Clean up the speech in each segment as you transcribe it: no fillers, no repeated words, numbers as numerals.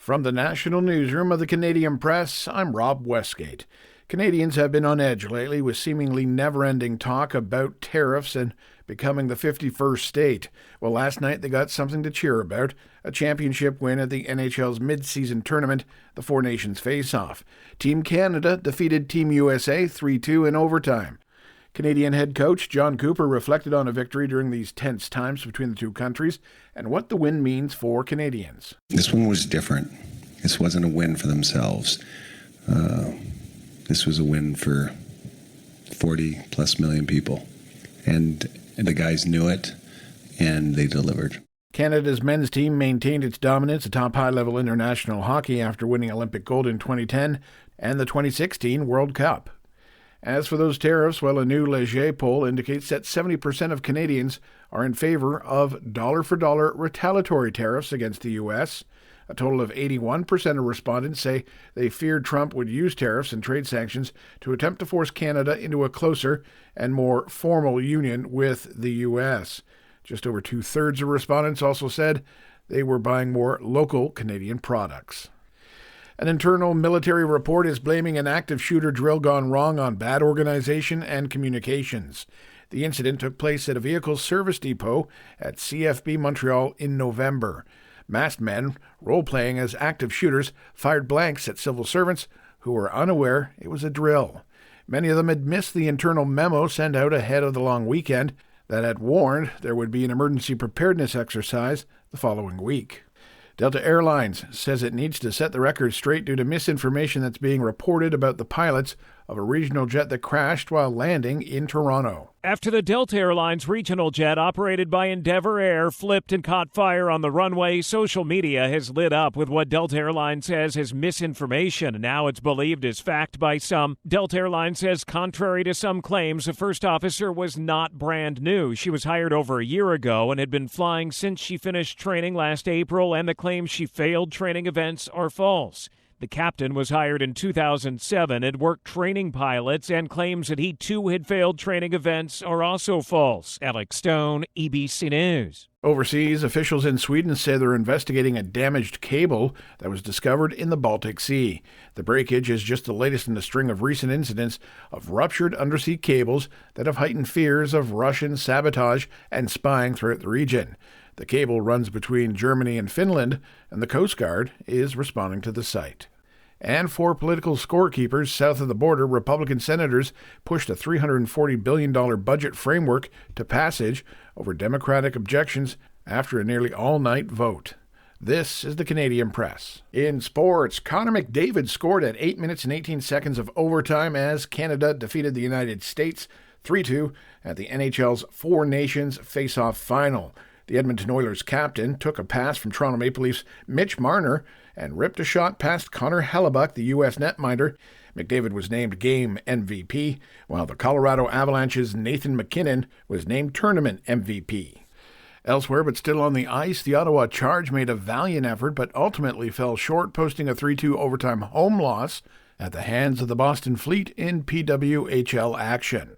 From the National Newsroom of the Canadian Press, I'm Rob Westgate. Canadians have been on edge lately with seemingly never-ending talk about tariffs and becoming the 51st state. Well, last night they got something to cheer about, a championship win at the NHL's mid-season tournament, the Four Nations Face-Off. Team Canada defeated Team USA 3-2 in overtime. Canadian head coach John Cooper reflected on a victory during these tense times between the two countries and what the win means for Canadians. This one was different. This wasn't a win for themselves. This was a win for 40+ million people. And the guys knew it, and they delivered. Canada's men's team maintained its dominance atop high-level international hockey after winning Olympic gold in 2010 and the 2016 World Cup. As for those tariffs, well, a new Leger poll indicates that 70% of Canadians are in favor of dollar-for-dollar retaliatory tariffs against the U.S. A total of 81% of respondents say they feared Trump would use tariffs and trade sanctions to attempt to force Canada into a closer and more formal union with the U.S. Just over two-thirds of respondents also said they were buying more local Canadian products. An internal military report is blaming an active shooter drill gone wrong on bad organization and communications. The incident took place at a vehicle service depot at CFB Montreal in November. Masked men, role-playing as active shooters, fired blanks at civil servants who were unaware it was a drill. Many of them had missed the internal memo sent out ahead of the long weekend that had warned there would be an emergency preparedness exercise the following week. Delta Airlines says it needs to set the record straight due to misinformation that's being reported about the pilots of a regional jet that crashed while landing in Toronto. After the Delta Airlines regional jet operated by Endeavour Air flipped and caught fire on the runway, social media has lit up with what Delta Airlines says is misinformation. Now it's believed as fact by some. Delta Airlines says, contrary to some claims, the first officer was not brand new. She was hired over a year ago and had been flying since she finished training last April, and the claims she failed training events are false. The captain was hired in 2007, had worked training pilots, and claims that he too had failed training events are also false. Alex Stone, EBC News. Overseas, officials in Sweden say they're investigating a damaged cable that was discovered in the Baltic Sea. The breakage is just the latest in a string of recent incidents of ruptured undersea cables that have heightened fears of Russian sabotage and spying throughout the region. The cable runs between Germany and Finland, and the Coast Guard is responding to the site. And for political scorekeepers south of the border, Republican senators pushed a $340 billion budget framework to passage over Democratic objections after a nearly all-night vote. This is the Canadian Press. In sports, Connor McDavid scored at 8 minutes and 18 seconds of overtime as Canada defeated the United States 3-2 at the NHL's Four Nations Face-Off Final. The Edmonton Oilers captain took a pass from Toronto Maple Leafs' Mitch Marner and ripped a shot past Connor Hellebuyck, the U.S. netminder. McDavid was named Game MVP, while the Colorado Avalanche's Nathan MacKinnon was named Tournament MVP. Elsewhere, but still on the ice, the Ottawa Charge made a valiant effort but ultimately fell short, posting a 3-2 overtime home loss at the hands of the Boston Fleet in PWHL action.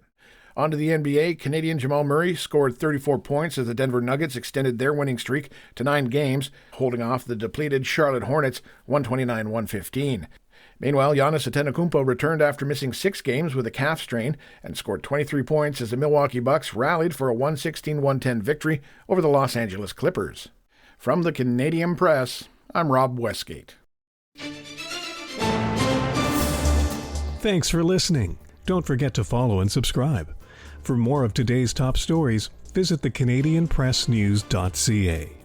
On to the NBA, Canadian Jamal Murray scored 34 points as the Denver Nuggets extended their winning streak to 9 games, holding off the depleted Charlotte Hornets 129-115. Meanwhile, Giannis Antetokounmpo returned after missing 6 games with a calf strain and scored 23 points as the Milwaukee Bucks rallied for a 116-110 victory over the Los Angeles Clippers. From the Canadian Press, I'm Rob Westgate. Thanks for listening. Don't forget to follow and subscribe. For more of today's top stories, visit thecanadianpressnews.ca.